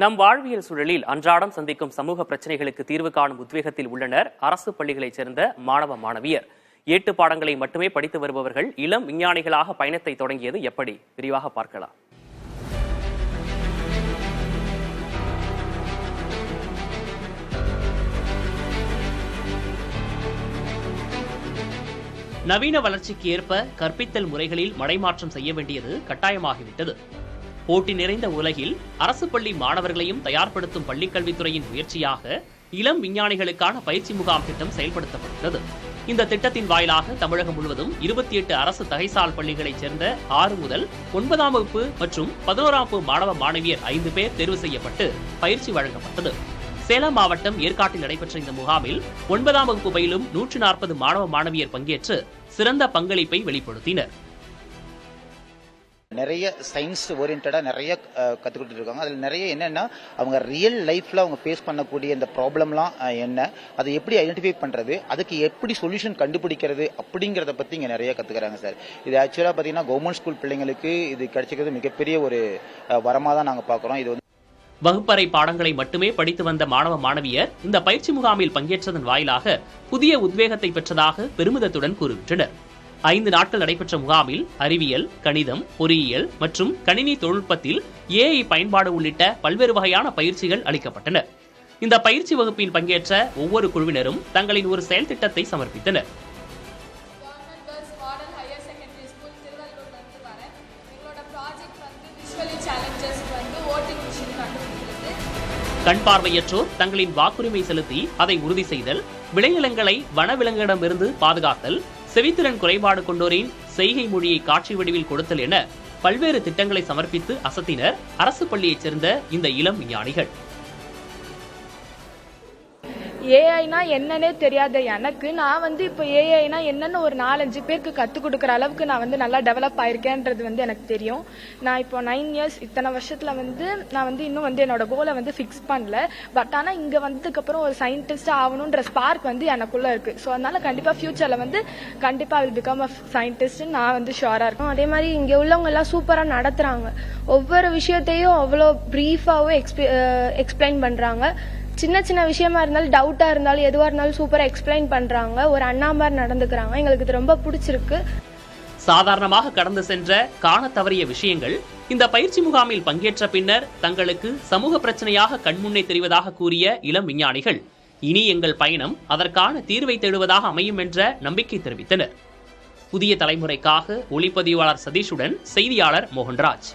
நம் வாழ்வியல் சூழலில் அன்றாடம் சந்திக்கும் சமூக பிரச்சனைகளுக்கு தீர்வு காணும் உத்வேகத்தில் உள்ளனர் அரசு பள்ளிகளைச் சேர்ந்த மாணவ மாணவியர். 8 பாடங்களை மட்டுமே படித்து வருபவர்கள் இளம் விஞ்ஞானிகளாக பயணத்தை தொடங்கியது எப்படி? விரிவாக பார்க்கலாம். நவீன வளர்ச்சிக்கு ஏற்ப கற்பித்தல் முறைகளில் மடைமாற்றம் செய்ய வேண்டியது கட்டாயமாகிவிட்டது. போட்டி நிறைந்த உலகில் அரசு பள்ளி மாணவர்களையும் தயார்படுத்தும் பள்ளிக்கல்வித்துறையின் முயற்சியாக இளம் விஞ்ஞானிகளுக்கான பயிற்சி முகாம் திட்டம் செயல்படுத்தப்படுகிறது. இந்த திட்டத்தின் வாயிலாக தமிழகம் முழுவதும் 28 அரசு தகைசால் பள்ளிகளைச் சேர்ந்த 6 முதல் 9ஆம் வகுப்பு மற்றும் 11ஆம் வகுப்பு மாணவ மாணவியர் 5 பேர் தேர்வு செய்யப்பட்டு பயிற்சி வழங்கப்பட்டது. சேலம் மாவட்டம் ஏற்காட்டில் நடைபெற்ற இந்த முகாமில் 9ஆம் வகுப்பு பயிலும் 140 மாணவ மாணவியர் பங்கேற்று சிறந்த பங்களிப்பை வெளிப்படுத்தினர். நிறைய சயின்ஸ் ஓரியன்டா நிறைய கத்துக்கிட்டு இருக்காங்க. அதுல நிறைய என்னன்னா அவங்க ரியல் லைஃப்ல அவங்க ஃபேஸ் பண்ணக்கூடிய இந்த ப்ராப்ளம்லாம் என்ன, அதை எப்படி ஐடென்டிஃபை பண்றது, அதுக்கு எப்படி சொல்யூஷன் கண்டுபிடிக்கிறது அப்படிங்கறத பத்தி இங்க நிறைய கத்துக்கிறாங்க சார். இது ஆக்சுவலா பாத்தீங்கன்னா கவர்மெண்ட் ஸ்கூல் பிள்ளைங்களுக்கு இது கிடைச்சிக்கிறது மிகப்பெரிய ஒரு வரமா தான் நாங்க பாக்குறோம். இது வகுப்பறை பாடங்களை மட்டுமே படித்து வந்த மாணவ மாணவியர் இந்த பயிற்சி முகாமில் பங்கேற்றதன் வாயிலாக புதிய உத்வேகத்தை பெற்றதாக பெருமிதத்துடன் கூறுகின்றனர். 5 நாட்கள் நடைபெற்ற முகாமில் அறிவியல், கணிதம், பொறியியல் மற்றும் கணினி தொழில்நுட்பத்தில் AI பயன்பாடு உள்ளிட்ட பல்வேறு வகையான பயிற்சிகள் அளிக்கப்பட்டன. இந்த பயிற்சி வகுப்பில் பங்கேற்ற ஒவ்வொரு குழுவினரும் தங்களின் ஒரு செயல் திட்டத்தை சமர்ப்பித்தனர். கண் பார்வையற்றோர் தங்களின் வாக்குரிமை செலுத்தி அதை உறுதி செய்தல், விளைநிலங்களை வனவிலங்கிடமிருந்து பாதுகாத்தல், செவித்திறன் குறைபாடு கொண்டோரின் செய்கை மொழியை காட்சி வடிவில் கொடுத்தல் என பல்வேறு திட்டங்களை சமர்ப்பித்து அசத்தினர் அரசு பள்ளியைச் சேர்ந்த இந்த இளம் விஞ்ஞானிகள். ஏஐனா என்னன்னே தெரியாத எனக்கு நான் இப்போ ஏஐனா என்னன்னு ஒரு 4-5 பேருக்கு கற்றுக் கொடுக்குற அளவுக்கு நான் நல்லா டெவலப் ஆயிருக்கேன்றது எனக்கு தெரியும். நான் இப்போ 9 இயர்ஸ் இத்தனை வருஷத்துல நான் இன்னும் என்னோட கோலை ஃபிக்ஸ் பண்ணல. பட் ஆனால் இங்கே வந்ததுக்கப்புறம் ஒரு சயின்டிஸ்ட் ஆகணுன்ற ஸ்பார்க் எனக்குள்ள இருக்கு. ஸோ அதனால கண்டிப்பாக ஃபியூச்சர்ல கண்டிப்பாக வில் பிகம் அ சயின்டிஸ்ட் நான் ஷுவரா இருக்கும். அதே மாதிரி இங்கே உள்ளவங்க எல்லாம் சூப்பராக நடத்துறாங்க. ஒவ்வொரு விஷயத்தையும் அவ்வளோ ப்ரீஃபாகவும் எக்ஸ்பிளைன் பண்றாங்க. சின்ன சின்ன விஷயமா இருந்தாலும் டவுட்டா இருந்தாலும் எதுவா இருந்தாலும் சூப்பரா எக்ஸ்பிளைன் பண்றாங்க. ஒரு அண்ணா மாதிரி நடந்துக்கிறாங்க. எங்களுக்கு இது ரொம்ப பிடிச்சிருக்கு. சாதாரணமாக கடந்து சென்ற காண தவறிய விஷயங்கள் இந்த பயிற்சி முகாமில் பங்கேற்ற பின்னர் தங்களுக்கு சமூக பிரச்சனையாக கண்முன்னே தெரிவதாக கூறிய இளம் விஞ்ஞானிகள் இனி எங்கள் பயணம் அதற்கான தீர்வை தேடுவதாக அமையும் என்ற நம்பிக்கை தெரிவித்தனர். புதிய தலைமுறைக்காக ஒளிப்பதிவாளர் சதீஷுடன் செய்தியாளர் மோகன்ராஜ்.